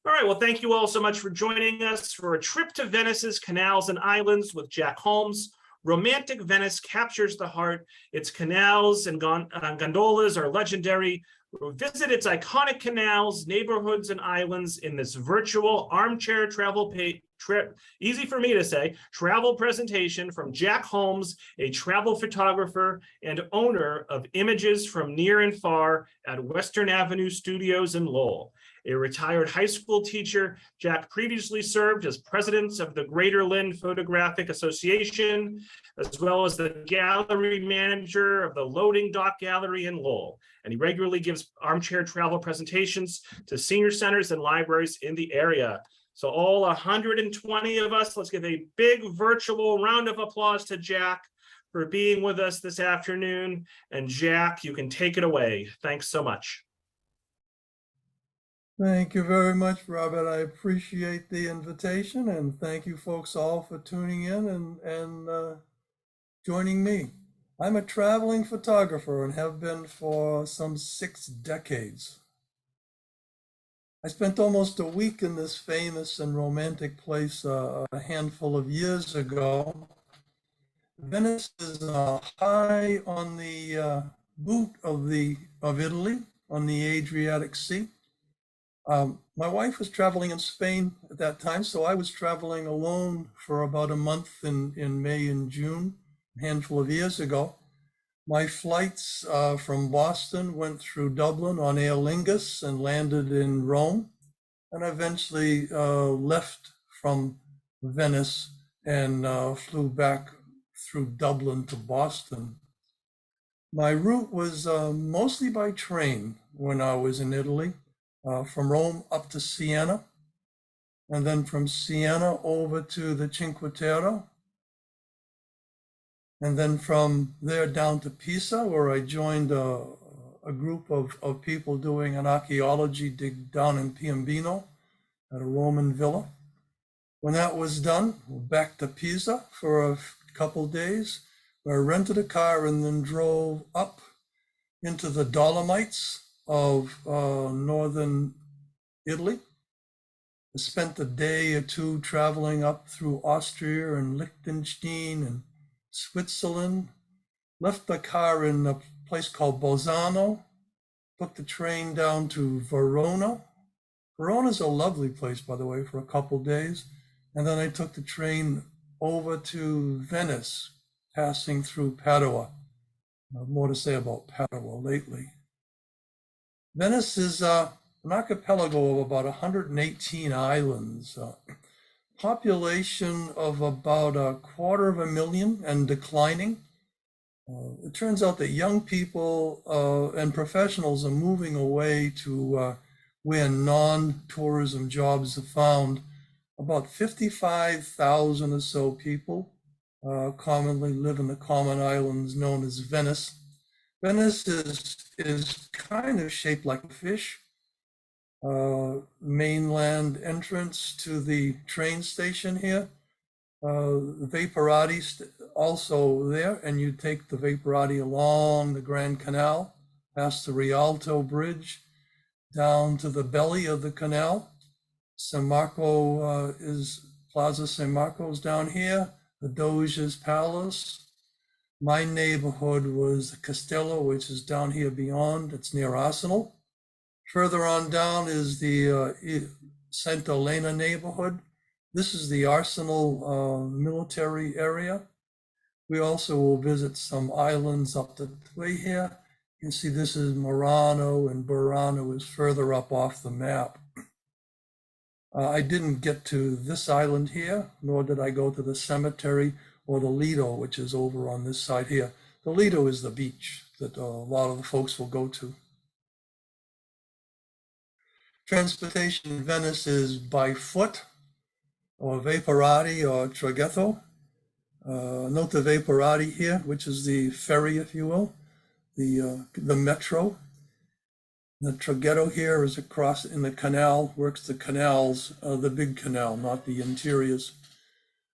All right, well, thank you all so much for joining us for a trip to Venice's canals and islands with Jack Holmes. Romantic Venice captures the heart. Its canals and gondolas are legendary. Visit its iconic canals, neighborhoods, and islands in this virtual armchair travel easy for me to say, travel presentation from Jack Holmes, a travel photographer and owner of Images from Near and Far at Western Avenue Studios in Lowell. A retired high school teacher, Jack previously served as president of the Greater Lynn Photographic Association, as well as the gallery manager of the Loading Dock Gallery in Lowell. And he regularly gives armchair travel presentations to senior centers and libraries in the area. So all 120 of us, let's give a big virtual round of applause to Jack for being with us this afternoon. And Jack, you can take it away. Thanks so much. Thank you very much, Robert. I appreciate the invitation, and thank you folks all for tuning in and joining me. I'm a traveling photographer and have been for some 6 decades. I spent almost a week in this famous and romantic place a handful of years ago. Venice is high on the boot of Italy, on the Adriatic Sea. My wife was traveling in Spain at that time, so I was traveling alone for about a month in May and June, a handful of years ago. My flights from Boston went through Dublin on Aer Lingus and landed in Rome, and eventually left from Venice and flew back through Dublin to Boston. My route was mostly by train when I was in Italy. From Rome up to Siena, and then from Siena over to the Cinque Terre, and then from there down to Pisa, where I joined a group of people doing an archaeology dig down in Piombino at a Roman villa. When that was done, back to Pisa for a couple days, where I rented a car and then drove up into the Dolomites of northern Italy. I spent a day or two traveling up through Austria and Liechtenstein and Switzerland. Left the car in a place called Bolzano. Took the train down to Verona. Verona's a lovely place, by the way, for a couple days. And then I took the train over to Venice, passing through Padua. More to say about Padua lately. Venice is an archipelago of about 118 islands, population of about 250,000 and declining. It turns out that young people and professionals are moving away to where non-tourism jobs are found. About 55,000 or so people commonly live in the common islands known as Venice. Venice is kind of shaped like a fish. Mainland entrance to the train station here. Vaporati also there, and you take the Vaporati along the Grand Canal, past the Rialto Bridge, down to the belly of the canal. San Marco Plaza San Marco's down here, the Doge's Palace. My neighborhood was Castello, which is down here beyond. It's near Arsenal. Further on down is the St. Helena neighborhood. This is the Arsenal military area. We also will visit some islands up the way here. You can see this is Murano, and Burano is further up off the map. I didn't get to this island here, nor did I go to the cemetery or the Lido, which is over on this side here. The Lido is the beach that a lot of the folks will go to. Transportation in Venice is by foot, or Vaporati, or traghetto. Note the Vaporati here, which is the ferry, if you will, the metro. The traghetto here is across in the canal, works the canals, the big canal, not the interiors.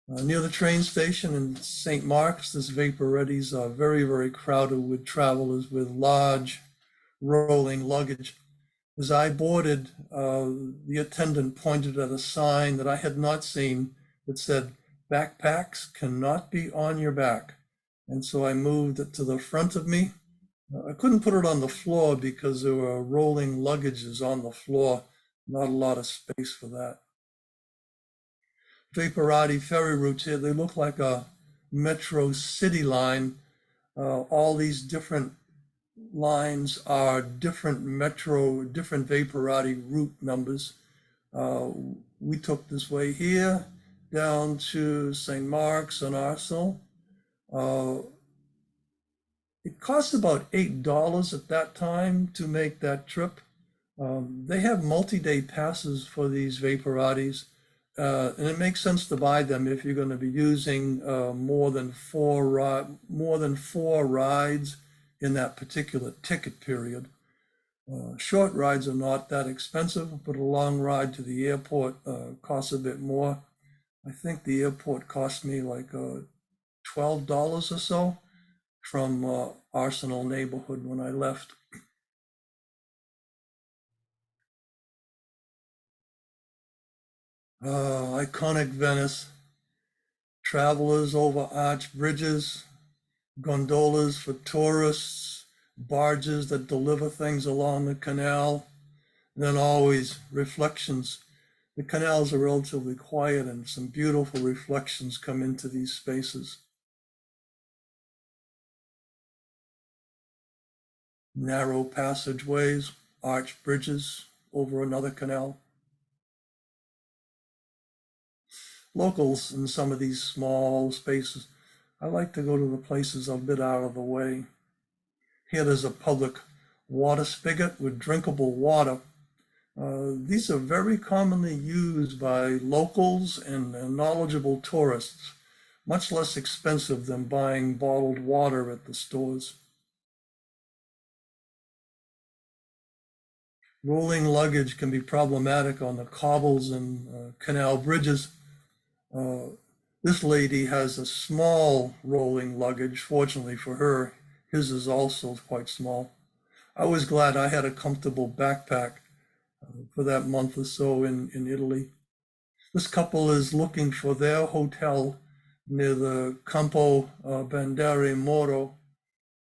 Near the train station in St. Mark's, this Vaporetti's very, very crowded with travelers with large rolling luggage. As I boarded, the attendant pointed at a sign that I had not seen that said, "Backpacks cannot be on your back." And so I moved it to the front of me. I couldn't put it on the floor because there were rolling luggages on the floor. Not a lot of space for that. Vaporati ferry routes here, they look like a metro city line. All these different lines are different Vaporati route numbers. We took this way here down to St. Mark's and Arsenal. It cost about $8 at that time to make that trip. They have multi-day passes for these Vapораtis, and it makes sense to buy them if you're going to be using more than four rides in that particular ticket period. Short rides are not that expensive, but a long ride to the airport costs a bit more. I think the airport cost me like $12 or so from Arsenal neighborhood when I left. Iconic Venice, travelers over arched bridges, gondolas for tourists, barges that deliver things along the canal, and then always reflections. The canals are relatively quiet and some beautiful reflections come into these spaces. Narrow passageways, arched bridges over another canal. Locals in some of these small spaces, I like to go to the places a bit out of the way. Here there's a public water spigot with drinkable water. These are very commonly used by locals and knowledgeable tourists, much less expensive than buying bottled water at the stores. Rolling luggage can be problematic on the cobbles and canal bridges. This lady has a small rolling luggage. Fortunately for her, his is also quite small. I was glad I had a comfortable backpack for that month or so in Italy. This couple is looking for their hotel near the Campo Bandere Moro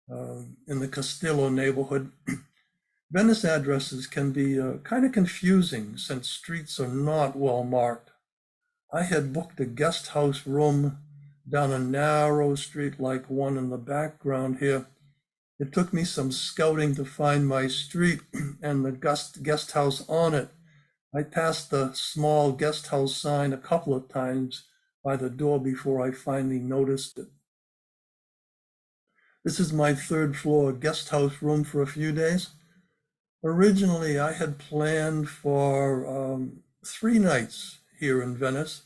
in the Castillo neighborhood. Venice addresses can be kind of confusing since streets are not well marked. I had booked a guest house room down a narrow street like one in the background here. It took me some scouting to find my street and the guest house on it. I passed the small guest house sign a couple of times by the door before I finally noticed it. This is my third floor guest house room for a few days. Originally, I had planned for 3 nights here in Venice,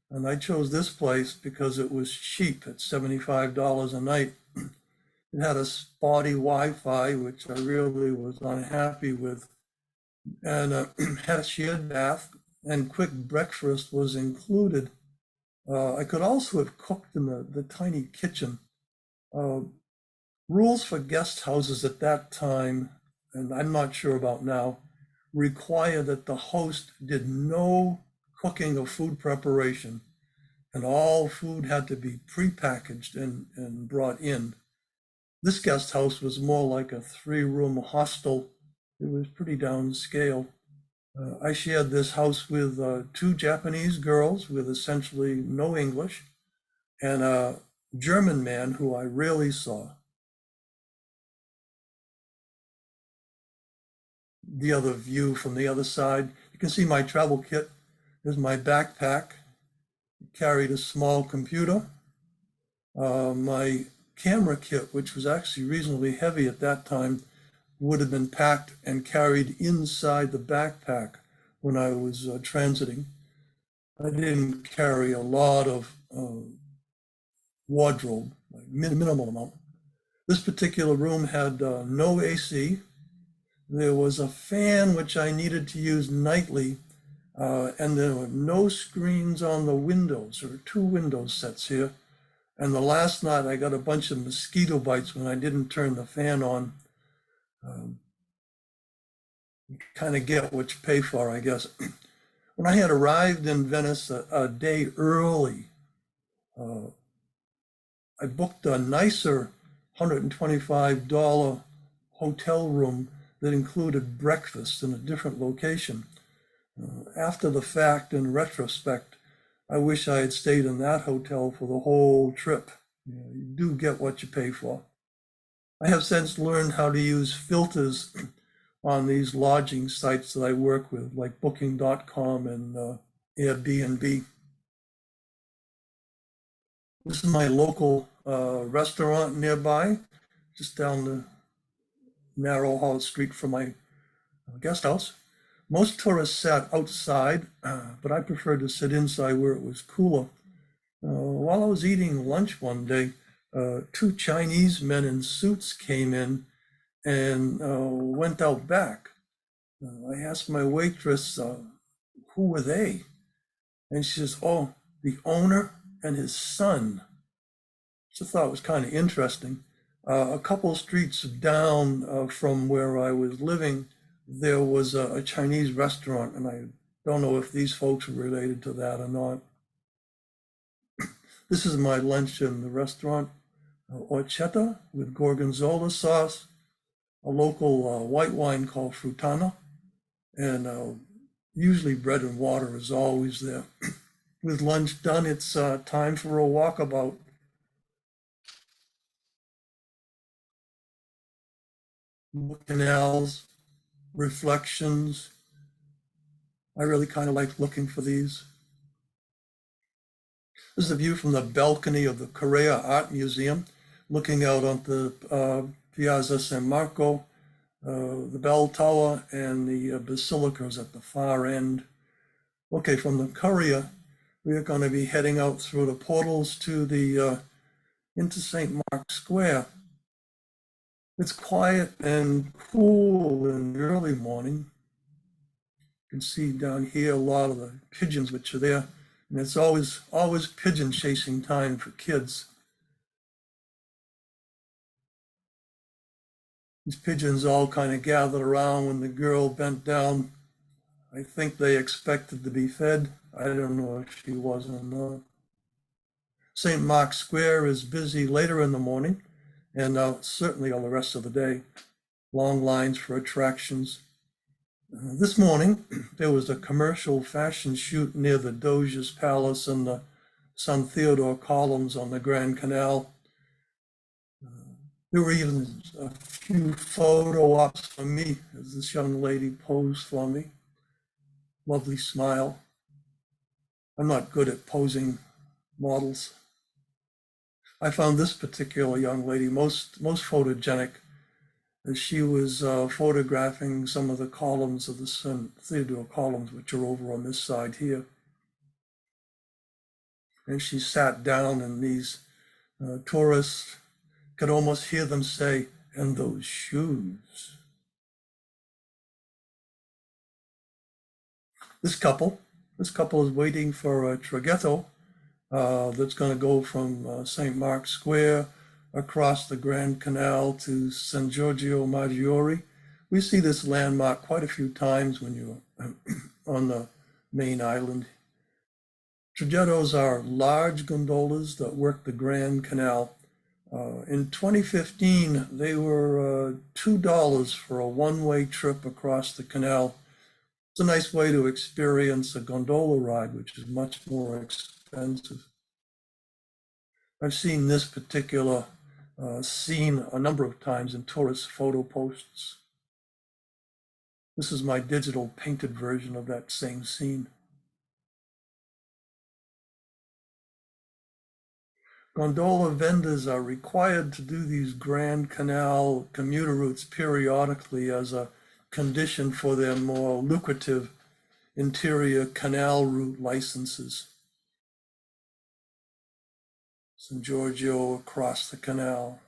and I chose this place because it was cheap at $75 a night. It had a spotty Wi-Fi, which I really was unhappy with, and had a shared bath, and quick breakfast was included. I could also have cooked in the tiny kitchen. Rules for guest houses at that time, and I'm not sure about now, require that the host did no cooking or food preparation, and all food had to be prepackaged and brought in. This guest house was more like a 3-room hostel. It was pretty downscale. I shared this house with 2 Japanese girls with essentially no English and a German man who I rarely saw. The other view from the other side, you can see my travel kit. There's my backpack. It carried a small computer. My camera kit, which was actually reasonably heavy at that time, would have been packed and carried inside the backpack when I was transiting. I didn't carry a lot of wardrobe, like minimal amount. This particular room had no AC. There was a fan which I needed to use nightly, and there were no screens on the windows. There were 2 window sets here. And the last night I got a bunch of mosquito bites when I didn't turn the fan on. You kind of get what you pay for, I guess. When I had arrived in Venice a day early, I booked a nicer $125 hotel room that included breakfast in a different location. After the fact, in retrospect, I wish I had stayed in that hotel for the whole trip. You do get what you pay for. I have since learned how to use filters on these lodging sites that I work with, like booking.com and Airbnb. This is my local restaurant nearby, just down the narrow hall street from my guest house. Most tourists sat outside, but I preferred to sit inside where it was cooler. While I was eating lunch one day, two Chinese men in suits came in and went out back. I asked my waitress, who were they? And she says, oh, the owner and his son. So I thought it was kind of interesting. A couple streets down from where I was living, there was a Chinese restaurant, and I don't know if these folks were related to that or not. This is my lunch in the restaurant, orchetta with gorgonzola sauce, a local white wine called frutana, and usually bread and water is always there. With lunch done, it's time for a walkabout. Canals, reflections. I really kind of like looking for these. This is a view from the balcony of the Correa Art Museum, looking out onto Piazza San Marco, the bell tower, and the basilicas at the far end. Okay, from the Correa, we are going to be heading out through the portals to the into St. Mark's Square. It's quiet and cool in the early morning. You can see down here a lot of the pigeons which are there, and it's always pigeon chasing time for kids. These pigeons all kind of gathered around when the girl bent down. I think they expected to be fed. I don't know if she was or not. St. Mark's Square is busy later in the morning, and certainly all the rest of the day. Long lines for attractions. This morning, there was a commercial fashion shoot near the Doge's Palace and the San Theodore columns on the Grand Canal. There were even a few photo ops for me as this young lady posed for me. Lovely smile. I'm not good at posing models. I found this particular young lady most photogenic as she was photographing some of the columns of the San Theodore columns, which are over on this side here. And she sat down, and these tourists could almost hear them say, "And those shoes." This couple is waiting for a traghetto that's going to go from St. Mark's Square across the Grand Canal to San Giorgio Maggiore. We see this landmark quite a few times when you're on the main island. Traghettos are large gondolas that work the Grand Canal. In 2015, they were $2 for a one-way trip across the canal. It's a nice way to experience a gondola ride, which is much more expensive. I've seen this particular scene a number of times in tourist photo posts. This is my digital painted version of that same scene. Gondola vendors are required to do these Grand Canal commuter routes periodically as a condition for their more lucrative interior canal route licenses. San Giorgio across the canal.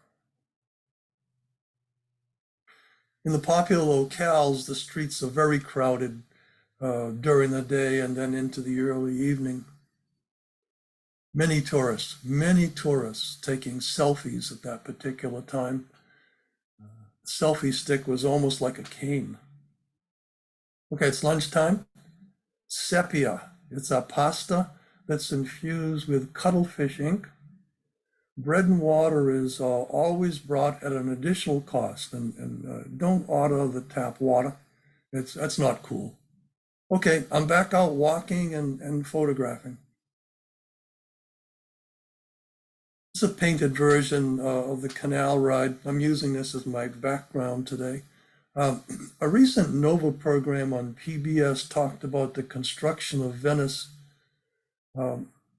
In the popular locales, the streets are very crowded during the day and then into the early evening. Many tourists taking selfies at that particular time. The selfie stick was almost like a cane. Okay, it's lunchtime. Sepia, it's a pasta that's infused with cuttlefish ink. Bread and water is always brought at an additional cost, and don't order the tap water. That's not cool. Okay, I'm back out walking and photographing. It's a painted version of the canal ride. I'm using this as my background today. A recent NOVA program on PBS talked about the construction of Venice.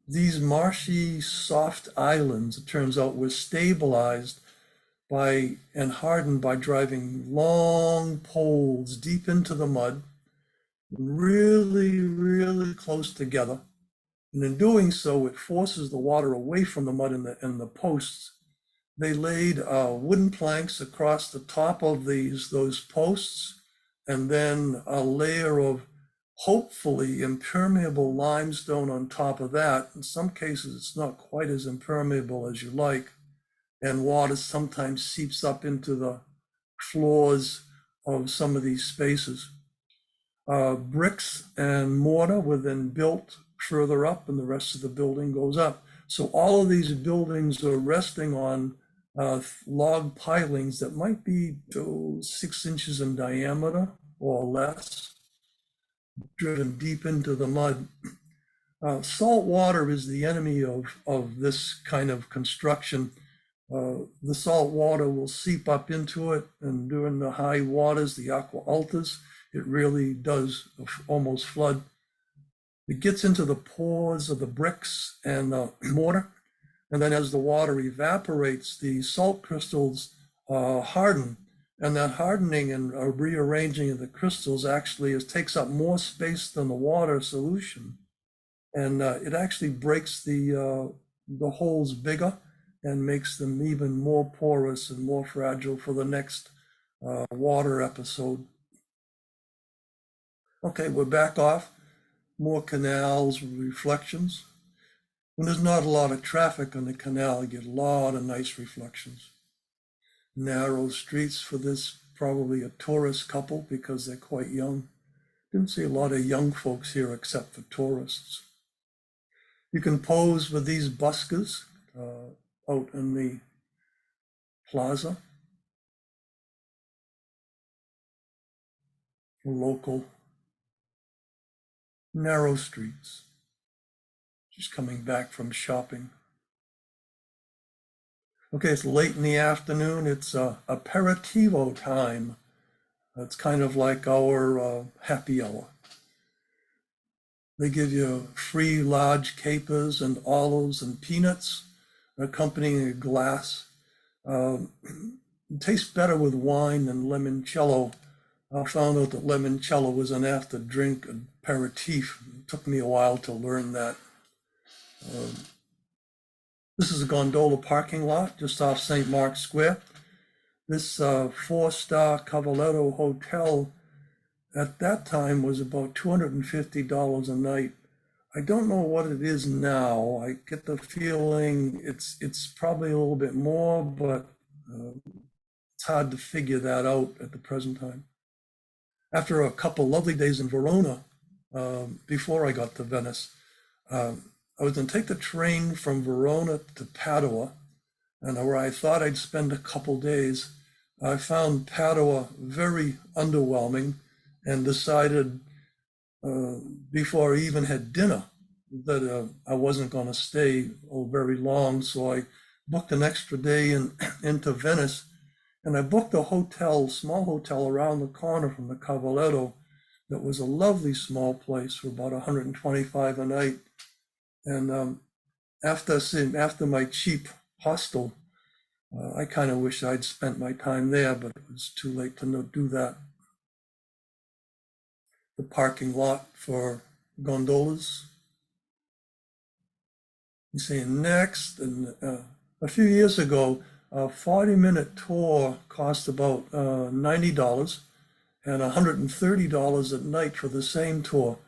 These marshy, soft islands, it turns out, were stabilized by and hardened by driving long poles deep into the mud, really, really close together. And in doing so, it forces the water away from the mud and the posts. They laid wooden planks across the top of those posts, and then a layer of hopefully impermeable limestone on top of that. In some cases, it's not quite as impermeable as you like, and water sometimes seeps up into the floors of some of these spaces. Bricks and mortar were then built further up, and the rest of the building goes up. So all of these buildings are resting on log pilings that might be 6 inches in diameter or less, driven deep into the mud. Salt water is the enemy of this kind of construction. The salt water will seep up into it, and during the high waters, the aqua altas, it really does almost flood. It gets into the pores of the bricks and the mortar, and then as the water evaporates, the salt crystals harden, and that hardening and rearranging of the crystals actually takes up more space than the water solution, and it actually breaks the holes bigger and makes them even more porous and more fragile for the next water episode. Okay, we're back off. More canals, reflections. When there's not a lot of traffic on the canal, you get a lot of nice reflections. Narrow streets for this, probably a tourist couple because they're quite young. Didn't see a lot of young folks here except for tourists. You can pose with these buskers out in the plaza. Local. Narrow streets. Just coming back from shopping. Okay, it's late in the afternoon. It's aperitivo time. It's kind of like our happy hour. They give you free large capers and olives and peanuts, accompanying a glass. It tastes better with wine than limoncello. I found out that limoncello was an after drink aperitif. It took me a while to learn that. This is a gondola parking lot just off St. Mark's Square. This 4-star Cavaletto hotel at that time was about $250 a night. I don't know what it is now. I get the feeling it's probably a little bit more, but it's hard to figure that out at the present time. After a couple lovely days in Verona, before I got to Venice, I was going to take the train from Verona to Padua, and where I thought I'd spend a couple days, I found Padua very underwhelming and decided before I even had dinner that I wasn't going to stay very long. So I booked an extra day into Venice, and I booked a hotel, small hotel around the corner from the Cavaletto that was a lovely small place for about $125 a night. And after my cheap hostel, I kind of wish I'd spent my time there, but it was too late to do that. The parking lot for gondolas. You say next, and a few years ago, a 40-minute tour cost about $90 and $130 at night for the same tour.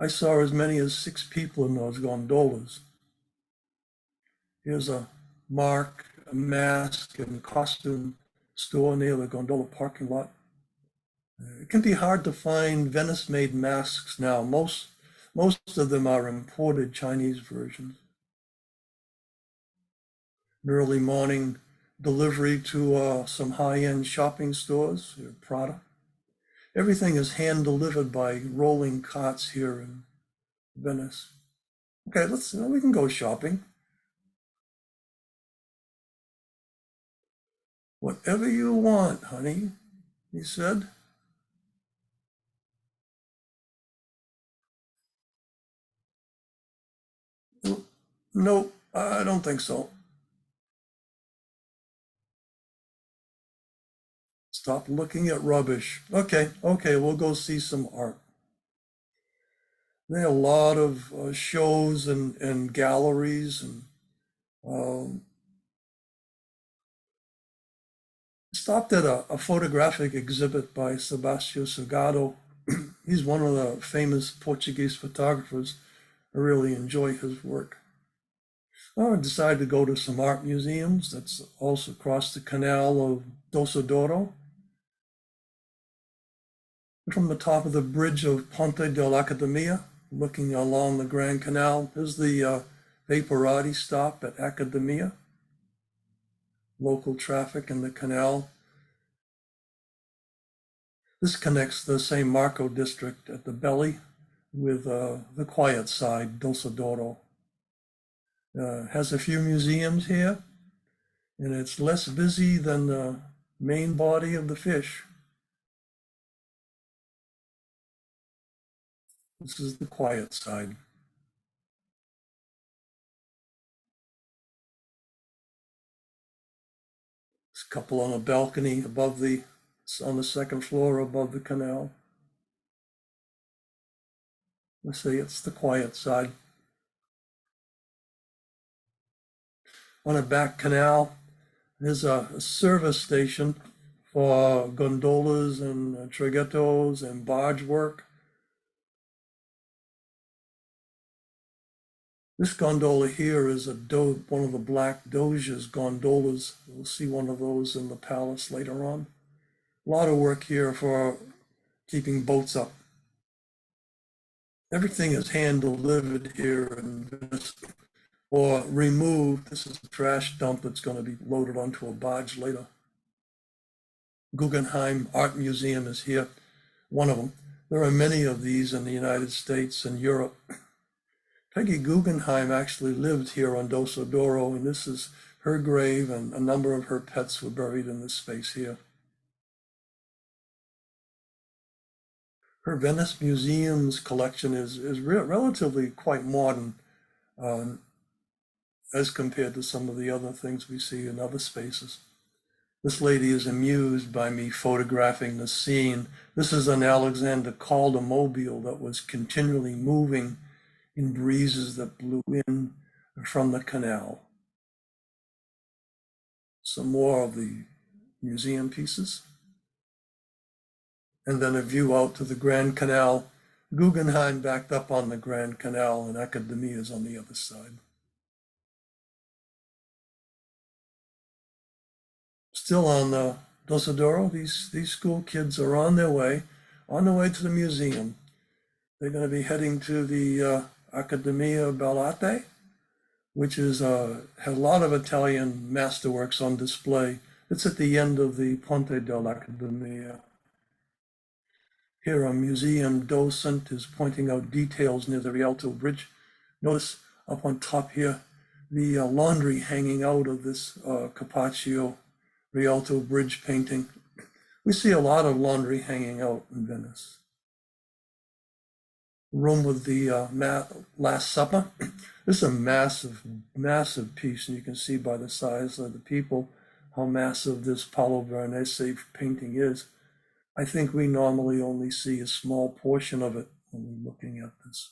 I saw as many as 6 people in those gondolas. Here's a mark, a mask, and costume store near the gondola parking lot. It can be hard to find Venice-made masks now. Most of them are imported Chinese versions. An early morning delivery to some high-end shopping stores, Prada. Everything is hand delivered by rolling carts here in Venice. Okay, we can go shopping. Whatever you want, honey, he said. No, I don't think so. Stop looking at rubbish. Okay, we'll go see some art. There are a lot of shows and galleries and stopped at a photographic exhibit by Sebastião Salgado. He's one of the famous Portuguese photographers. I really enjoy his work. I decided to go to some art museums. That's also across the canal of Doce d'Oro. From the top of the bridge of Ponte dell'Accademia, looking along the Grand Canal, is the Vaporati stop at Accademia. Local traffic in the canal. This connects the San Marco district at the belly with the quiet side, Doce d'Oro. Has a few museums here, and it's less busy than the main body of the fish. This is the quiet side. There's a couple on a balcony on the second floor above the canal. Let's see, it's the quiet side. On a back canal, there's a service station for gondolas and traghettos and barge work. This gondola here is one of the Black Doge's gondolas. We'll see one of those in the palace later on. A lot of work here for keeping boats up. Everything is hand delivered here in Venice or removed. This is a trash dump that's going to be loaded onto a barge later. Guggenheim Art Museum is here, one of them. There are many of these in the United States and Europe. Peggy Guggenheim actually lived here on Doce d'Oro, and this is her grave, and a number of her pets were buried in this space here. Her Venice Museum's collection is relatively quite modern as compared to some of the other things we see in other spaces. This lady is amused by me photographing the scene. This is an Alexander Calder mobile that was continually moving in breezes that blew in from the canal. Some more of the museum pieces. And then a view out to the Grand Canal. Guggenheim backed up on the Grand Canal, and Accademia is on the other side. Still on the Doce d'Oro, these school kids are on their way to the museum. They're going to be heading to the Accademia Bell'Arte, which has a lot of Italian masterworks on display. It's at the end of the Ponte dell'Accademia. Here, a museum docent is pointing out details near the Rialto Bridge. Notice up on top here, the laundry hanging out of this Carpaccio Rialto Bridge painting. We see a lot of laundry hanging out in Venice. Room with the Last Supper. This is a massive piece, and you can see by the size of the people how massive this Paolo Veronese painting is. I think we normally only see a small portion of it when we're looking at this.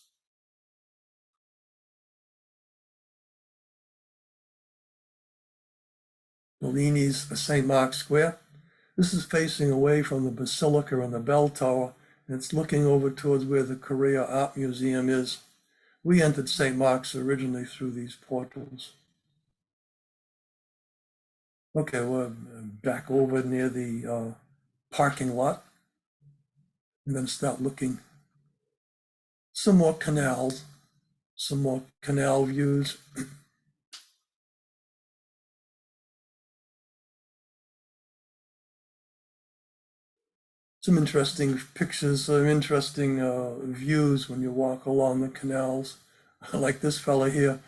Bellini's St. Mark's Square. This is facing away from the Basilica and the Bell Tower, and it's looking over towards where the Korea Art Museum is. We entered St. Mark's originally through these portals. Okay, we're back over near the parking lot. I'm going to start looking some more canals, some more canal views. Some interesting pictures, some interesting views when you walk along the canals, like this fella here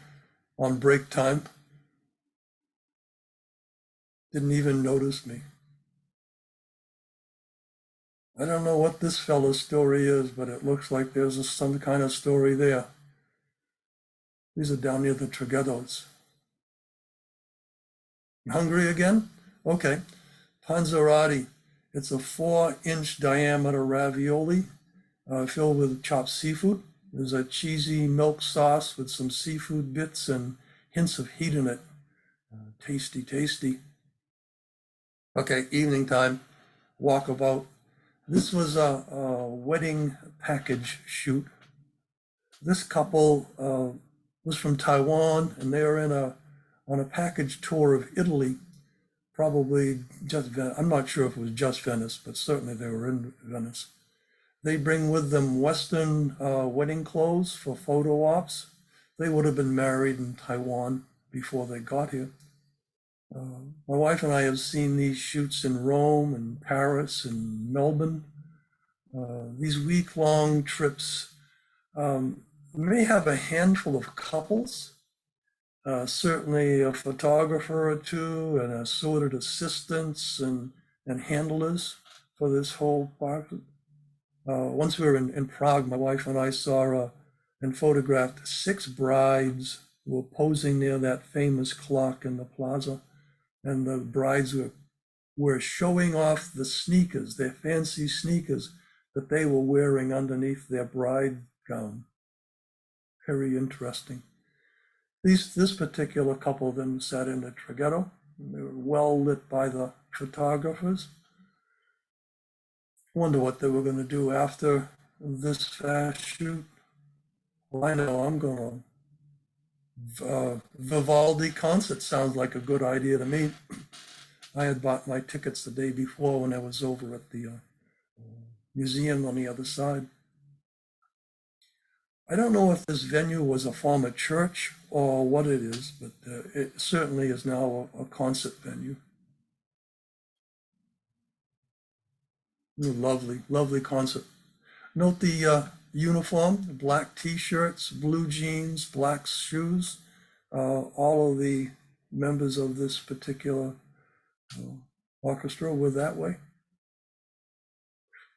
on break time. Didn't even notice me. I don't know what this fellow's story is, but it looks like there's some kind of story there. These are down near the traghettos. You hungry again? Okay. Panzerotti. It's a 4-inch diameter ravioli filled with chopped seafood. There's a cheesy milk sauce with some seafood bits and hints of heat in it. Tasty, tasty. Okay, evening time, walkabout. This was a wedding package shoot. This couple was from Taiwan, and they were on a package tour of Italy, probably just Venice. I'm not sure if it was just Venice, but certainly they were in Venice. They bring with them Western wedding clothes for photo ops. They would have been married in Taiwan before they got here. My wife and I have seen these shoots in Rome and Paris and Melbourne. These week-long trips may have a handful of couples, certainly a photographer or two and assorted assistants and handlers for this whole part. Once we were in Prague, my wife and I saw and photographed 6 brides who were posing near that famous clock in the plaza. And the brides were showing off the sneakers, their fancy sneakers that they were wearing underneath their bride gown. Very interesting. This particular couple then sat in the traghetto. They were well lit by the photographers. Wonder what they were going to do after this fast shoot. Well, I know I'm going to Vivaldi concert sounds like a good idea to me. I had bought my tickets the day before when I was over at the museum on the other side. I don't know if this venue was a former church or what it is, but it certainly is now a concert venue. Lovely, lovely concert. Note the uniform, black t-shirts, blue jeans, black shoes. All of the members of this particular orchestra were that way.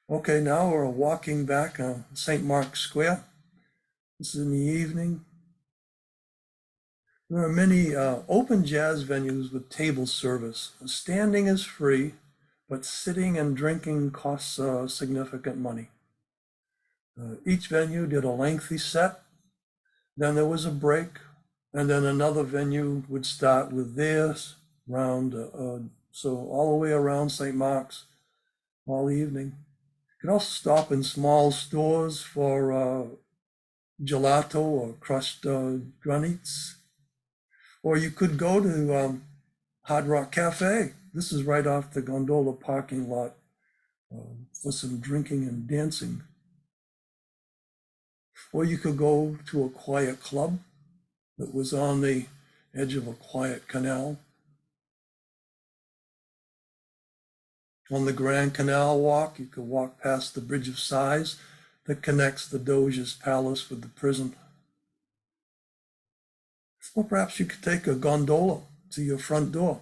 Okay, now we're walking back on St. Mark's Square. This is in the evening. There are many open jazz venues with table service. Standing is free, but sitting and drinking costs significant money. Each venue did a lengthy set, then there was a break, and then another venue would start with theirs round, so all the way around St. Mark's all evening. You can also stop in small stores for gelato or crushed granites, or you could go to Hard Rock Cafe. This is right off the gondola parking lot for some drinking and dancing. Or you could go to a quiet club that was on the edge of a quiet canal. On the Grand Canal Walk, you could walk past the Bridge of Sighs that connects the Doge's palace with the prison. Or perhaps you could take a gondola to your front door.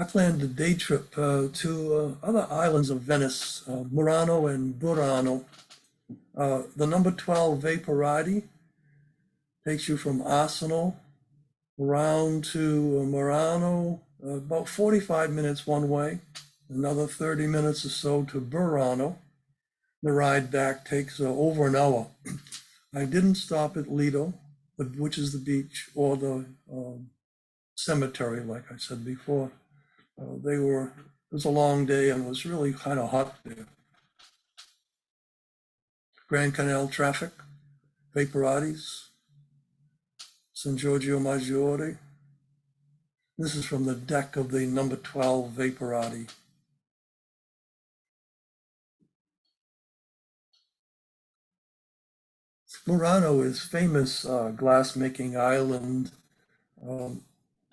I planned a day trip to other islands of Venice, Murano and Burano. The number 12 Vaporati takes you from Arsenal around to Murano, about 45 minutes one way, another 30 minutes or so to Burano. The ride back takes over an hour. I didn't stop at Lido, which is the beach, or the cemetery, like I said before. It was a long day and it was really kind of hot there. Grand Canal traffic, Vaporitis, San Giorgio Maggiore. This is from the deck of the number 12 Vaporati. Murano is famous glass-making island.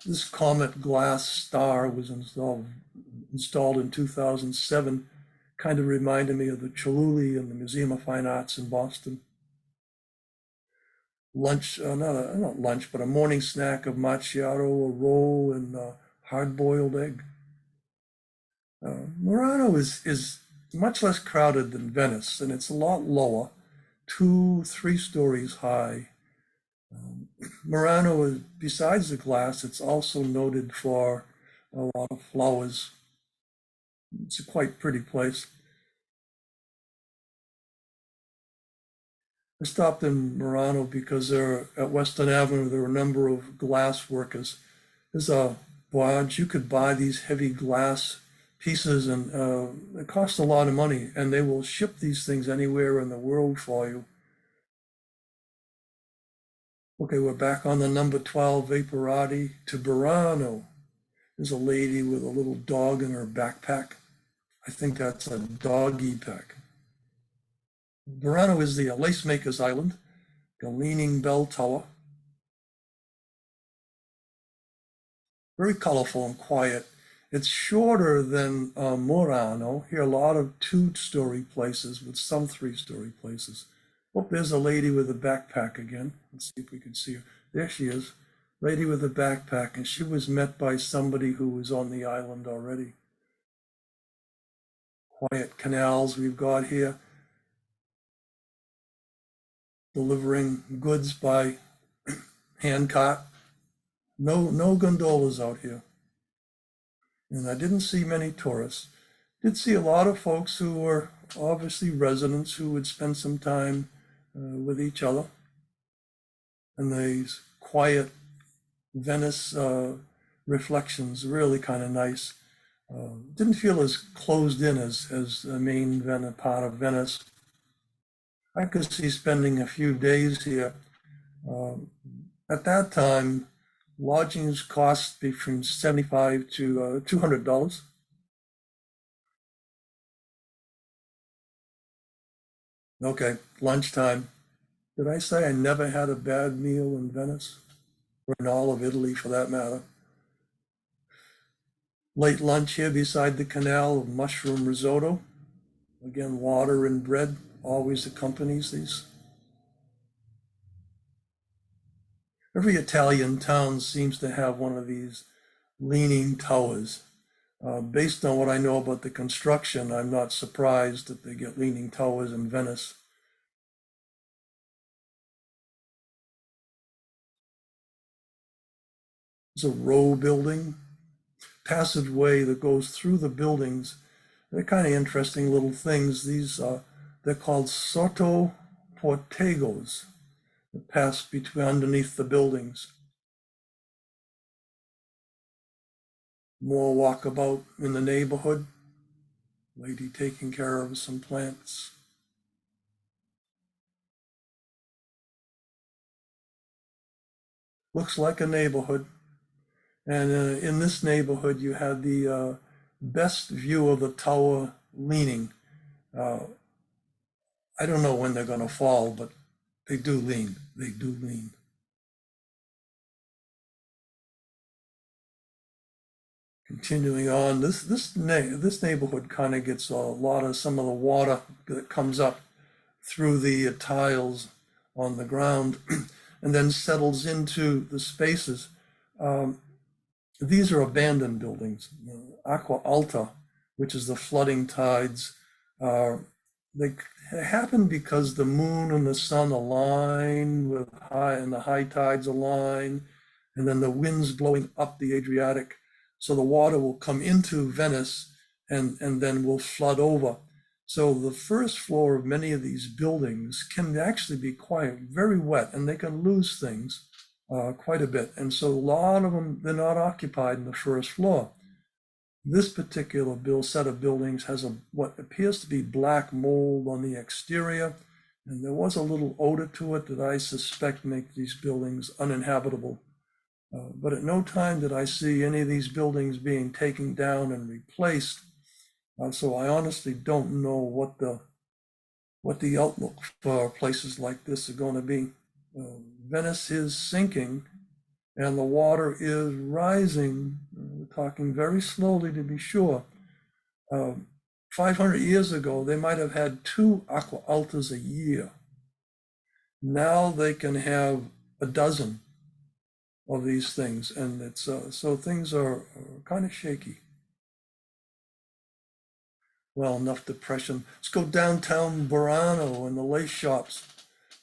This comet glass star was installed in 2007. Kind of reminded me of the Choluli in the Museum of Fine Arts in Boston. Lunch, not lunch, but a morning snack of macchiato, a roll, and hard-boiled egg. Murano is much less crowded than Venice, and it's a lot lower, 2-3 stories high. Murano is, besides the glass, it's also noted for a lot of flowers. It's a quite pretty place. I stopped in Murano because at Western Avenue, there are a number of glass workers. There's a barge, you could buy these heavy glass pieces and it costs a lot of money, and they will ship these things anywhere in the world for you. Okay, we're back on the number 12 Vaporati to Burano. There's a lady with a little dog in her backpack. I think that's a doggy pack. Burano is the lace maker's island, the leaning bell tower. Very colorful and quiet. It's shorter than Murano. Here are a lot of 2-story places with some 3-story places. Oh, there's a lady with a backpack again. Let's see if we can see her. There she is, lady with a backpack, and she was met by somebody who was on the island already. Quiet canals we've got here. Delivering goods by hand cart. No gondolas out here. And I didn't see many tourists. Did see a lot of folks who were obviously residents who would spend some time with each other. And these quiet Venice reflections, really kind of nice. Didn't feel as closed in as the main part of Venice. I could see spending a few days here. At that time, lodgings cost between $75 to $200. Okay, lunchtime. Did I say I never had a bad meal in Venice? Or in all of Italy, for that matter? Late lunch here beside the canal of mushroom risotto. Again, water and bread always accompanies these. Every Italian town seems to have one of these leaning towers. Based on what I know about the construction, I'm not surprised that they get leaning towers in Venice. It's a row building, passageway that goes through the buildings. They're kind of interesting little things. These they're called sotto portegos that pass between underneath the buildings. More walkabout in the neighborhood. Lady taking care of some plants. Looks like a neighborhood. And in this neighborhood, you had the best view of the tower leaning. I don't know when they're going to fall, but they do lean. They do lean. Continuing on, this neighborhood kind of gets a lot of some of the water that comes up through the tiles on the ground and then settles into the spaces. These are abandoned buildings. Aqua Alta, which is the flooding tides, they happen because the moon and the sun align with and the high tides align, and then the winds blowing up the Adriatic. So the water will come into Venice and then will flood over. So the first floor of many of these buildings can actually be quite very wet, and they can lose things quite a bit. And so a lot of them, they're not occupied in the first floor. This particular set of buildings has what appears to be black mold on the exterior, and there was a little odor to it that I suspect makes these buildings uninhabitable. But at no time did I see any of these buildings being taken down and replaced. So I honestly don't know what the outlook for places like this are going to be. Venice is sinking and the water is rising. We're talking very slowly to be sure. 500 years ago, they might have had 2 aqua altas a year. Now they can have a dozen of these things, and it's so things are kind of shaky. Well, enough depression. Let's go downtown Burano and the lace shops.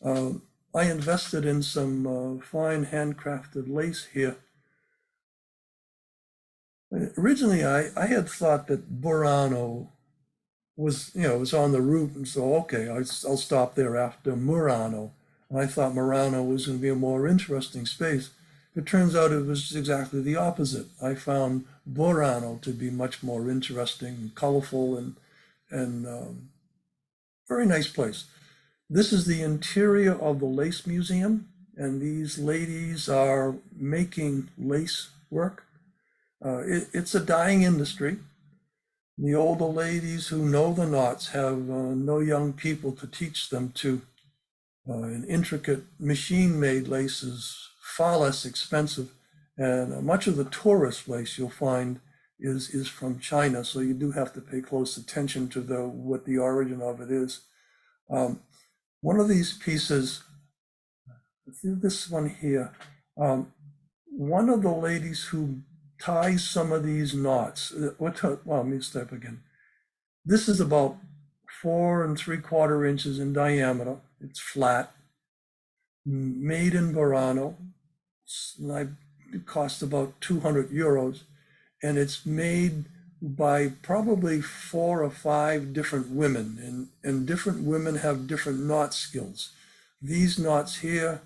I invested in some fine handcrafted lace here. Originally, I had thought that Burano was, was on the route, and so, okay, I'll stop there after Murano. And I thought Murano was going to be a more interesting space. It turns out it was exactly the opposite. I found Burano to be much more interesting and colorful and very nice place. This is the interior of the Lace Museum, and these ladies are making lace work. It's a dying industry. The older ladies who know the knots have no young people to teach them to. An intricate machine-made lace is far less expensive, and much of the tourist lace you'll find is from China, so you do have to pay close attention to what the origin of it is. One of these pieces, this one here, one of the ladies who ties some of these knots, well, let me step again. This is about 4 3/4 inches in diameter. It's flat, made in Burano. It costs about 200 euros, and it's made by probably 4 or 5 different women, and different women have different knot skills. These knots here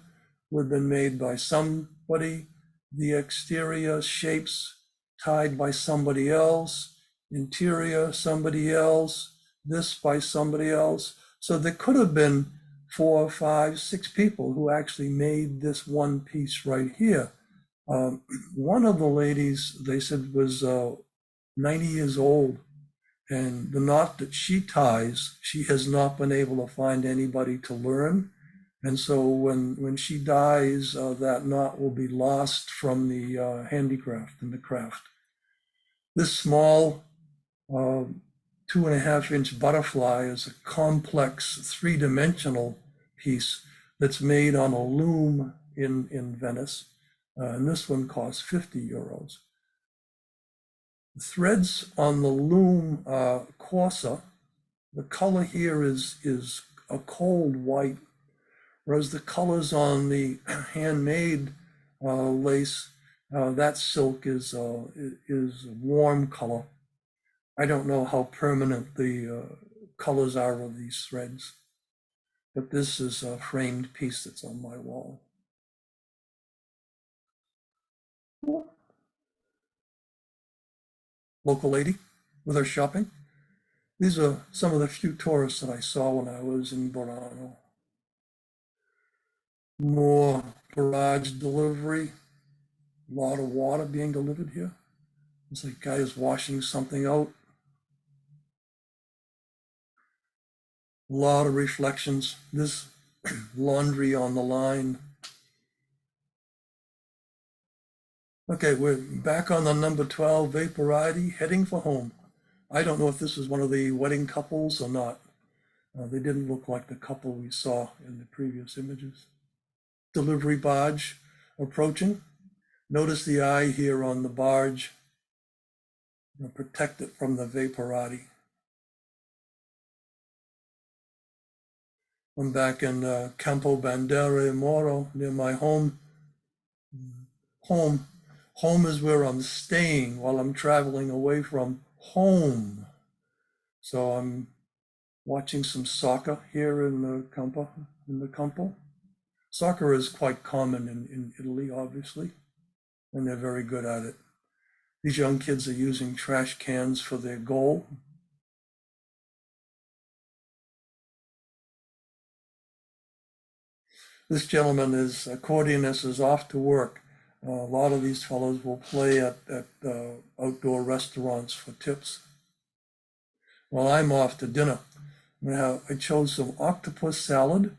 would have been made by somebody, the exterior shapes tied by somebody else, interior somebody else, this by somebody else. So there could have been 4, 5, 6 people who actually made this one piece right here. One of the ladies, they said, was 90 years old, and the knot that she ties, she has not been able to find anybody to learn. And so when she dies, that knot will be lost from the handicraft and the craft. This small 2.5-inch butterfly is a complex 3-dimensional piece that's made on a loom in Venice. And this one costs 50 euros. The threads on the loom are coarser. The color here is a cold white, whereas the colors on the handmade lace, that silk is warm color. I don't know how permanent the colors are of these threads, but this is a framed piece that's on my wall. Local lady with her shopping. These are some of the few tourists that I saw when I was in Burano. More garage delivery. A lot of water being delivered here. It's like a guy is washing something out. A lot of reflections. This laundry on the line. Okay, we're back on the number 12 Vaporati, heading for home. I don't know if this is one of the wedding couples or not. They didn't look like the couple we saw in the previous images. Delivery barge approaching. Notice the eye here on the barge. Protect it from the Vaporati. I'm back in Campo Bandera Moro, near my home. Home is where I'm staying while I'm traveling away from home. So I'm watching some soccer here in the Campo. Soccer is quite common in Italy, obviously, and they're very good at it. These young kids are using trash cans for their goal. This gentleman, is accordionist, is off to work. A lot of these fellows will play at outdoor restaurants for tips. Well, I'm off to dinner. I chose some octopus salad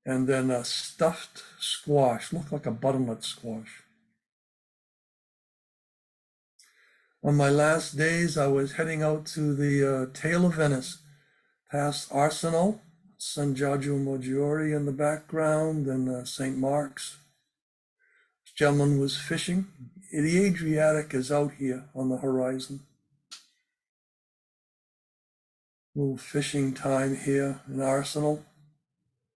and then a stuffed squash, looked like a butternut squash. On my last days, I was heading out to the tail of Venice, past Arsenal, San Giorgio Maggiore in the background, and St. Mark's. This gentleman was fishing. The Adriatic is out here on the horizon. Little fishing time here in Arsenal.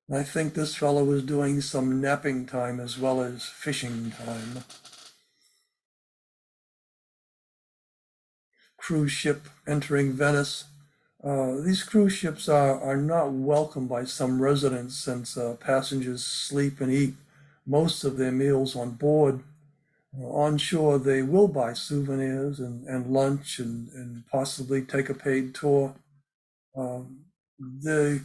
And I think this fellow was doing some napping time as well as fishing time. Cruise ship entering Venice. These cruise ships are not welcome by some residents since passengers sleep and eat most of their meals on board. On shore, they will buy souvenirs and lunch and possibly take a paid tour. The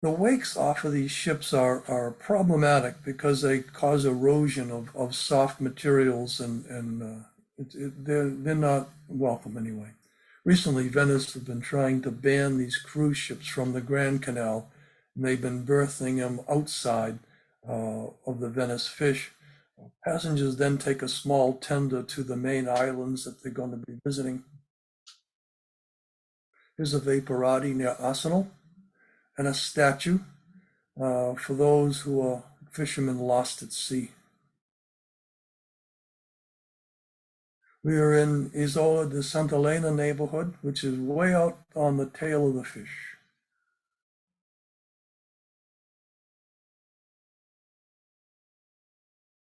wakes off of these ships are problematic because they cause erosion of soft materials and they're not welcome anyway. Recently, Venice has been trying to ban these cruise ships from the Grand Canal, and they've been berthing them outside of the Venice fish. Passengers then take a small tender to the main islands that they're going to be visiting. Here's a vaporati near Arsenal and a statue for those who are fishermen lost at sea. We are in Isola de Santa Elena neighborhood, which is way out on the tail of the fish.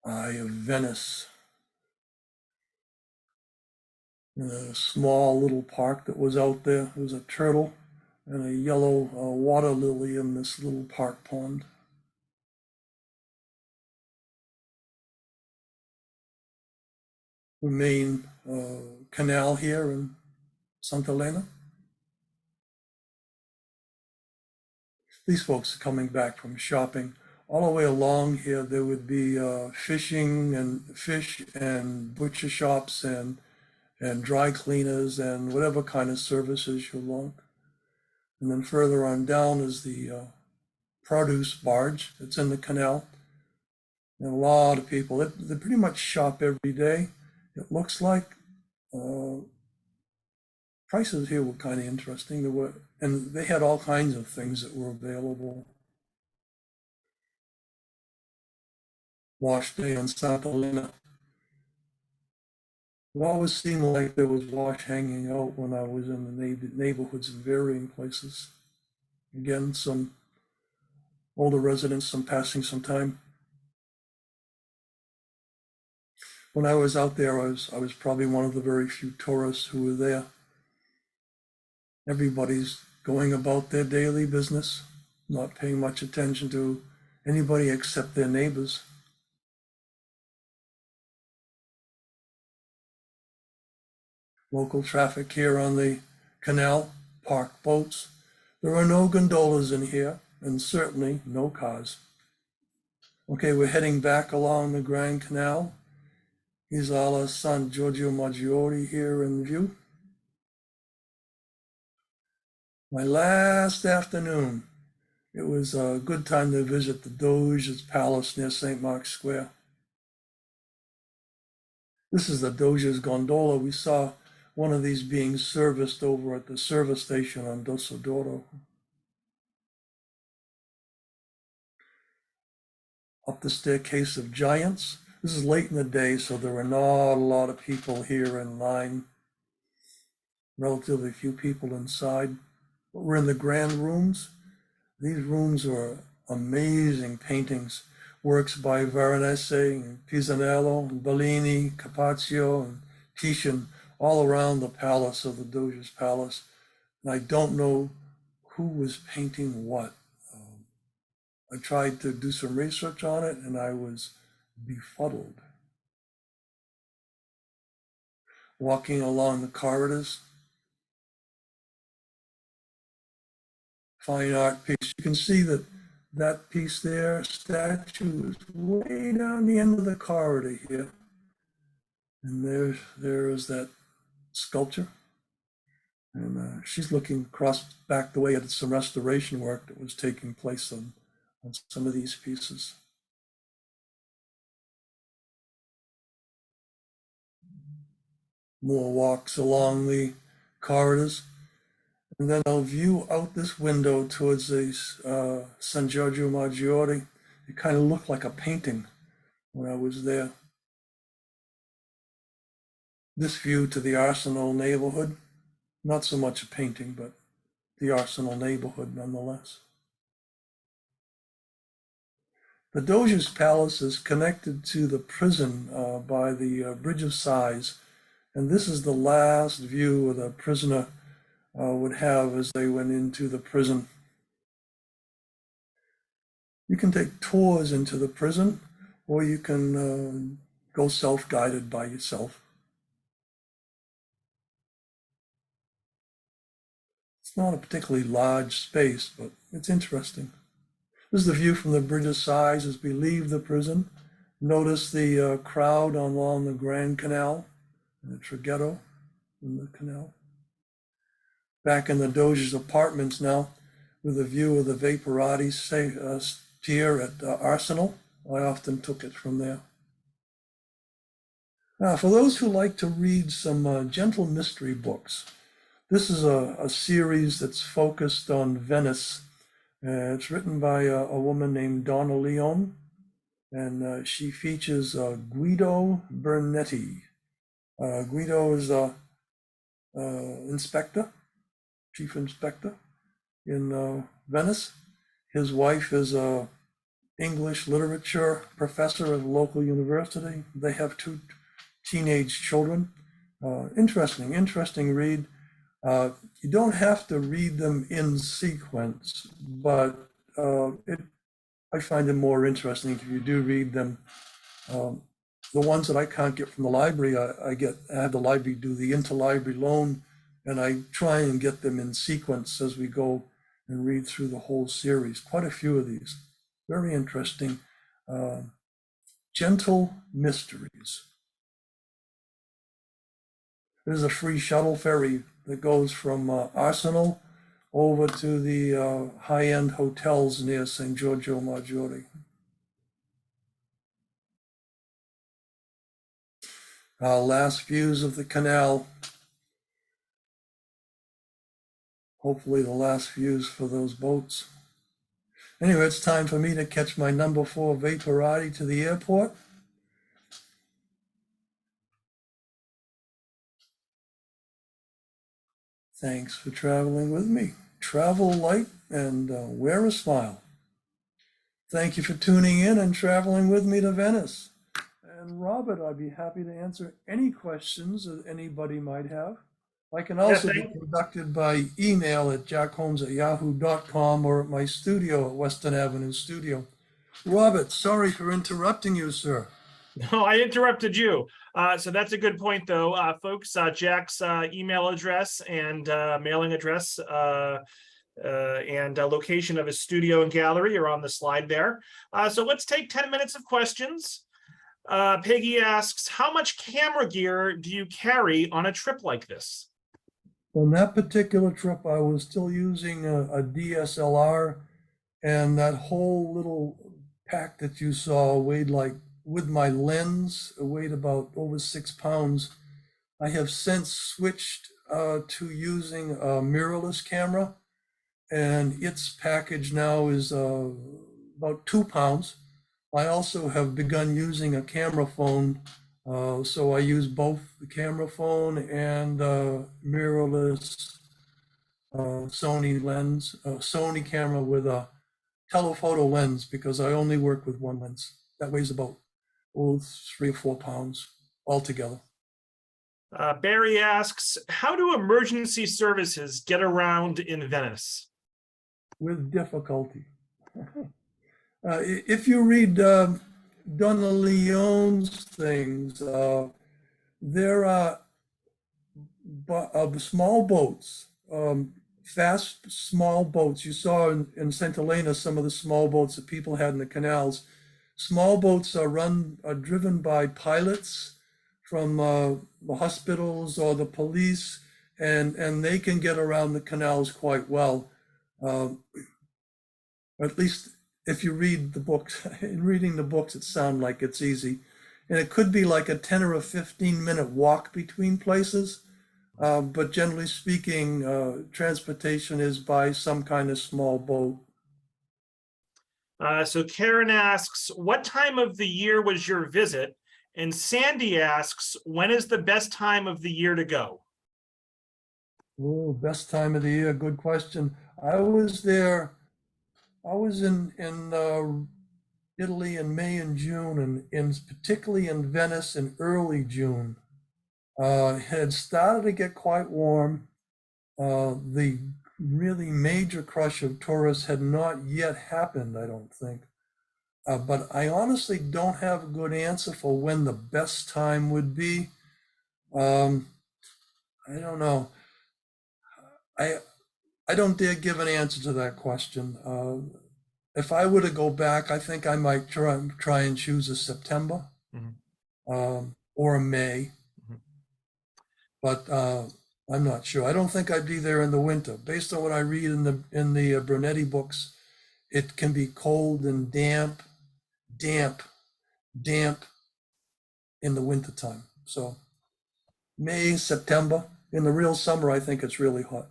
Eye of Venice. In a small little park that was out there. There was a turtle and a yellow water lily in this little park pond. The main canal here in Santa Elena. These folks are coming back from shopping. All the way along here, there would be fishing and fish and butcher shops and dry cleaners and whatever kind of services you want. And then further on down is the produce barge that's in the canal. And a lot of people, they pretty much shop every day. It looks like prices here were kind of interesting. And they had all kinds of things that were available. Wash day in Santa Elena. It always seemed like there was wash hanging out when I was in the neighborhoods in varying places. Again, some older residents, some passing some time. When I was out there, I was probably one of the very few tourists who were there. Everybody's going about their daily business, not paying much attention to anybody except their neighbors. Local traffic here on the canal, parked boats. There are no gondolas in here, and certainly no cars. Okay, we're heading back along the Grand Canal. Isola San Giorgio Maggiore here in view. My last afternoon, it was a good time to visit the Doge's palace near St. Mark's Square. This is the Doge's gondola. We saw one of these being serviced over at the service station on Dosodoro. Up the staircase of giants. This is late in the day, so there are not a lot of people here in line. Relatively few people inside. But we're in the grand rooms. These rooms are amazing paintings. Works by Veronese and Pisanello, and Bellini, Carpaccio, and Titian, all around the palace of the Doge's palace. And I don't know who was painting what. I tried to do some research on it and I was befuddled. Walking along the corridors, fine art piece. You can see that that piece there, statue, is way down the end of the corridor here. And there is that sculpture. And she's looking across back the way at some restoration work that was taking place on some of these pieces. More walks along the corridors. And then I'll view out this window towards the San Giorgio Maggiore. It kind of looked like a painting when I was there. This view to the Arsenal neighborhood, not so much a painting, but the Arsenal neighborhood nonetheless. The Doge's Palace is connected to the prison by the Bridge of Sighs, and this is the last view the prisoner would have as they went into the prison. You can take tours into the prison, or you can go self-guided by yourself. It's not a particularly large space, but it's interesting. This is the view from the Bridge of Sighs as we leave the prison. Notice the crowd along the Grand Canal and the traghetto in the canal. Back in the Doge's apartments now, with a view of the Vaporati pier at Arsenal. I often took it from there. Now, for those who like to read some gentle mystery books, this is a series that's focused on Venice. It's written by a woman named Donna Leon, and she features Guido Bernetti. Guido is a chief inspector in Venice. His wife is a English literature professor at a local university. They have 2 teenage children. Interesting read. You don't have to read them in sequence, but I find them more interesting if you do read them. The ones that I can't get from the library, I have the library do the interlibrary loan, and I try and get them in sequence as we go and read through the whole series. Quite a few of these. Very interesting. Gentle Mysteries. There's a free shuttle ferry that goes from Arsenal over to the high-end hotels near San Giorgio Maggiore. Last views of the canal. Hopefully the last views for those boats. Anyway, it's time for me to catch my number 4 Vaporati to the airport. Thanks for traveling with me. Travel light and wear a smile. Thank you for tuning in and traveling with me to Venice. And Robert, I'd be happy to answer any questions that anybody might have. I can also be contacted by email at jackholmes@yahoo.com or at my studio at Western Avenue Studio. Robert, sorry for interrupting you, sir. No, I interrupted you. So that's a good point, though, folks. Jack's email address and mailing address and location of his studio and gallery are on the slide there. So let's take 10 minutes of questions. Peggy asks, how much camera gear do you carry on a trip like this? On that particular trip, I was still using a DSLR, and that whole little pack that you saw weighed with my lens, weighed about over 6 pounds. I have since switched to using a mirrorless camera, and its package now is about 2 pounds. I also have begun using a camera phone, so I use both the camera phone and mirrorless Sony lens, Sony camera with a telephoto lens, because I only work with one lens. That weighs about 3 or 4 pounds altogether. Barry asks, how do emergency services get around in Venice? With difficulty. If you read Donna Leon's things, there are small boats fast, small boats. You saw in St. Helena some of the small boats that people had in the canals. Small boats are driven by pilots from the hospitals or the police, and they can get around the canals quite well. At least if you read the books. In reading the books, it sounds like it's easy. And it could be like a 10 or a 15-minute walk between places. But generally speaking, transportation is by some kind of small boat. So Karen asks, what time of the year was your visit? And Sandy asks, when is the best time of the year to go? Oh, best time of the year, good question. I was in Italy in May and June, and particularly in Venice in early June. It had started to get quite warm. The really major crush of tourists had not yet happened, I don't think. But I honestly don't have a good answer for when the best time would be. I don't know. I don't dare give an answer to that question. If I were to go back, I think I might try and choose a September or a May. But I'm not sure. I don't think I'd be there in the winter. Based on what I read in the Brunetti books, it can be cold and damp in the wintertime. So May, September. In the real summer, I think it's really hot.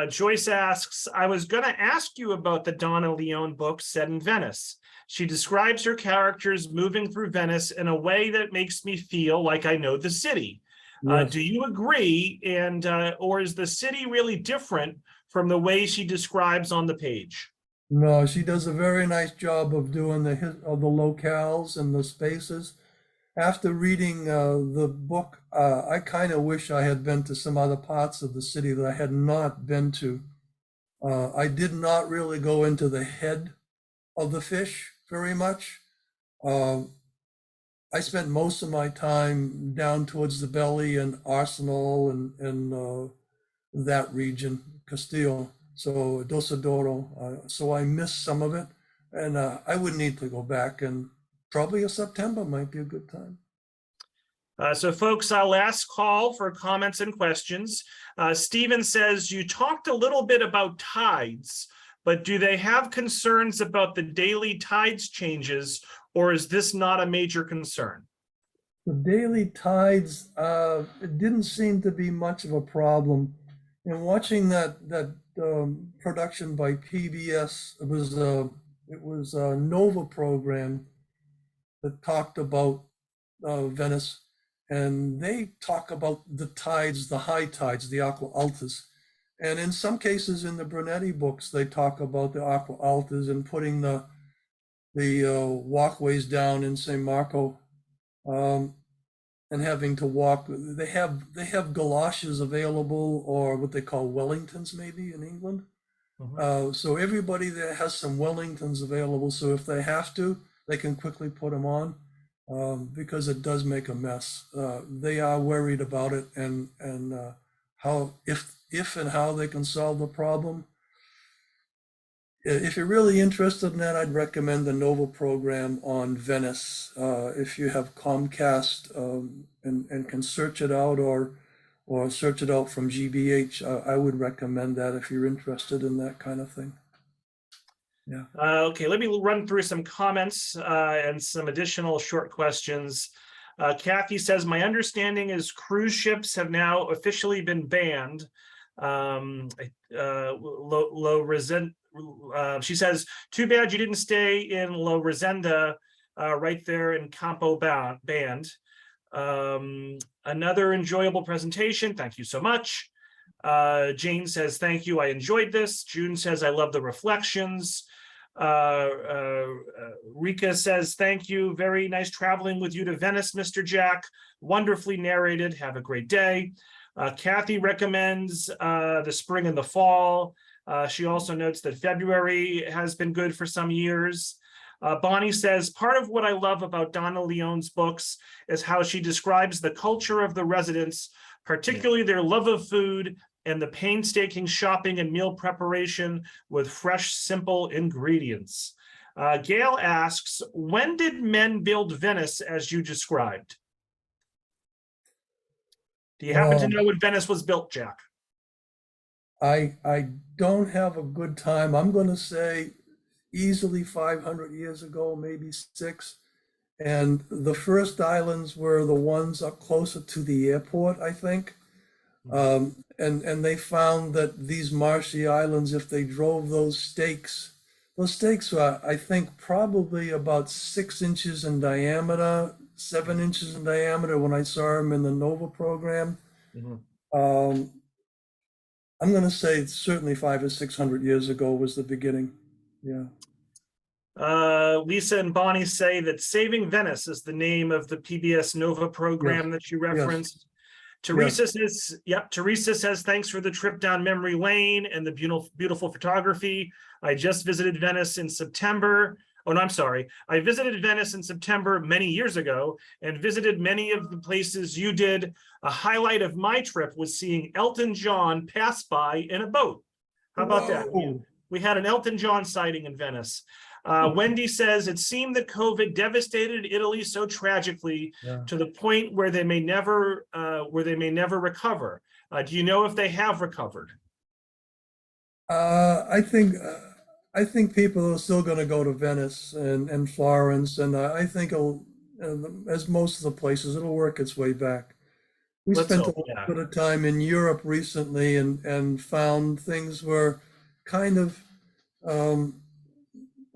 Joyce asks, I was going to ask you about the Donna Leone book set in Venice. She describes her characters moving through Venice in a way that makes me feel like I know the city. Yes. Do you agree? And or is the city really different from the way she describes on the page? No, she does a very nice job of doing the locales and the spaces. After reading the book, I kind of wish I had been to some other parts of the city that I had not been to. I did not really go into the head of the fish very much. I spent most of my time down towards the belly and Arsenal and that region, Castile, so Dosadoro. So I missed some of it, and I would need to go back, and probably a September might be a good time. So folks, our last call for comments and questions. Stephen says, you talked a little bit about tides, but do they have concerns about the daily tides changes, or is this not a major concern? The daily tides, it didn't seem to be much of a problem. And watching that production by PBS, it was a Nova program that talked about Venice, and they talk about the tides, the high tides, the aqua altas. And in some cases in the Brunetti books, they talk about the aqua altas and putting the walkways down in San Marco, and having to walk. They have galoshes available, or what they call Wellingtons maybe in England. So everybody there has some Wellingtons available. So if they have to, they can quickly put them on, because it does make a mess. They are worried about it, and how if and how they can solve the problem. If you're really interested in that, I'd recommend the Nova program on Venice. If you have Comcast and can search it out, or search it out from GBH, I would recommend that if you're interested in that kind of thing. Yeah. Okay, let me run through some comments and some additional short questions. Kathy says, my understanding is cruise ships have now officially been banned. She says, too bad you didn't stay in La Resenda, right there in Campo Band. Another enjoyable presentation. Thank you so much. Jane says, thank you. I enjoyed this. June says, I love the reflections. Rika says, thank you. Very nice traveling with you to Venice, Mr. Jack. Wonderfully narrated. Have a great day. Kathy recommends the spring and the fall. She also notes that February has been good for some years. Bonnie says, part of what I love about Donna Leone's books is how she describes the culture of the residents, particularly their love of food and the painstaking shopping and meal preparation with fresh, simple ingredients. Gail asks, when did men build Venice as you described? Do you happen to know when Venice was built, Jack? I don't have a good time. I'm going to say easily 500 years ago, maybe six. And the first islands were the ones up closer to the airport, I think. And they found that these marshy islands, if they drove those stakes were, I think, probably about 6 inches in diameter, 7 inches in diameter when I saw them in the NOVA program. Um, I'm going to say certainly 500 or 600 years ago was the beginning. Yeah. Lisa and Bonnie say that Saving Venice is the name of the PBS NOVA program that you referenced. Teresa says, yep, Teresa says, thanks for the trip down memory lane and the beautiful photography. I just visited Venice in September. Oh, no, I'm sorry. I visited Venice in September many years ago and visited many of the places you did. A highlight of my trip was seeing Elton John pass by in a boat. How about that? We had an Elton John sighting in Venice. Wendy says, it seemed that COVID devastated Italy so tragically to the point where they may never recover. Do you know if they have recovered? I think people are still going to go to Venice and Florence, and I think as most of the places, it'll work its way back. We spent a little bit of time in Europe recently and found things were kind of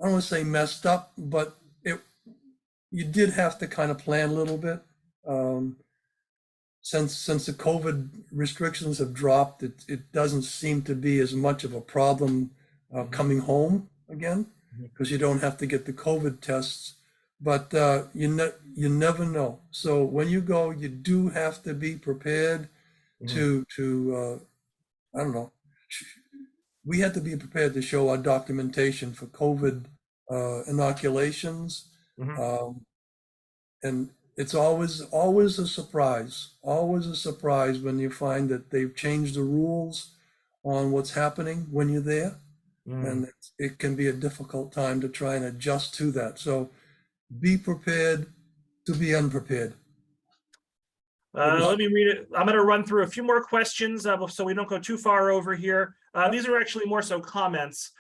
I don't want to say messed up, but you did have to kind of plan a little bit. Since the COVID restrictions have dropped, it doesn't seem to be as much of a problem coming home again, because you don't have to get the COVID tests. But you never know. So when you go, you do have to be prepared to I don't know. We had to be prepared to show our documentation for COVID inoculations. And it's always a surprise when you find that they've changed the rules on what's happening when you're there. And it can be a difficult time to try and adjust to that. So be prepared to be unprepared. Let me read it. I'm going to run through a few more questions so we don't go too far over here. These are actually more so comments.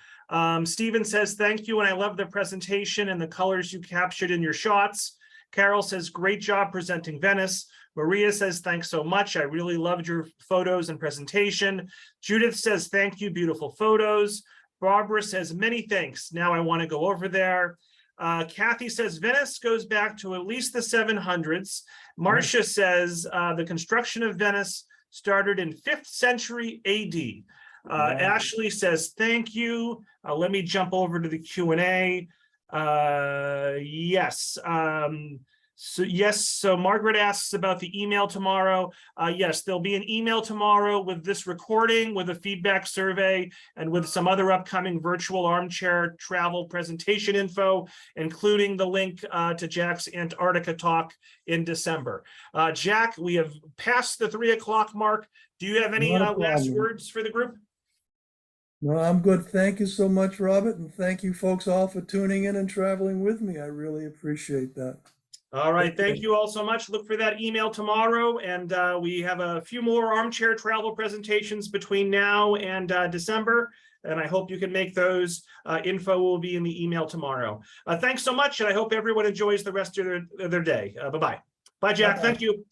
Stephen says, thank you, and I love the presentation and the colors you captured in your shots. Carol says, great job presenting Venice. Maria says, thanks so much. I really loved your photos and presentation. Judith says, thank you, beautiful photos. Barbara says, many thanks. Now I want to go over there. Kathy says, Venice goes back to at least the 700s. Marcia says, the construction of Venice started in 5th century AD. Ashley says, thank you. Let me jump over to the Q&A. So Margaret asks about the email tomorrow. Yes, there'll be an email tomorrow with this recording, with a feedback survey, and with some other upcoming virtual armchair travel presentation info, including the link to Jack's Antarctica talk in December. Jack, we have passed the 3 o'clock mark. Do you have any last words for the group? No, I'm good. Thank you so much, Robert. And thank you folks all for tuning in and traveling with me. I really appreciate that. All right. Thank you all so much. Look for that email tomorrow. And we have a few more armchair travel presentations between now and December. And I hope you can make those. Info will be in the email tomorrow. Thanks so much. And I hope everyone enjoys the rest of their day. Bye-bye. Bye, Jack. Thank you.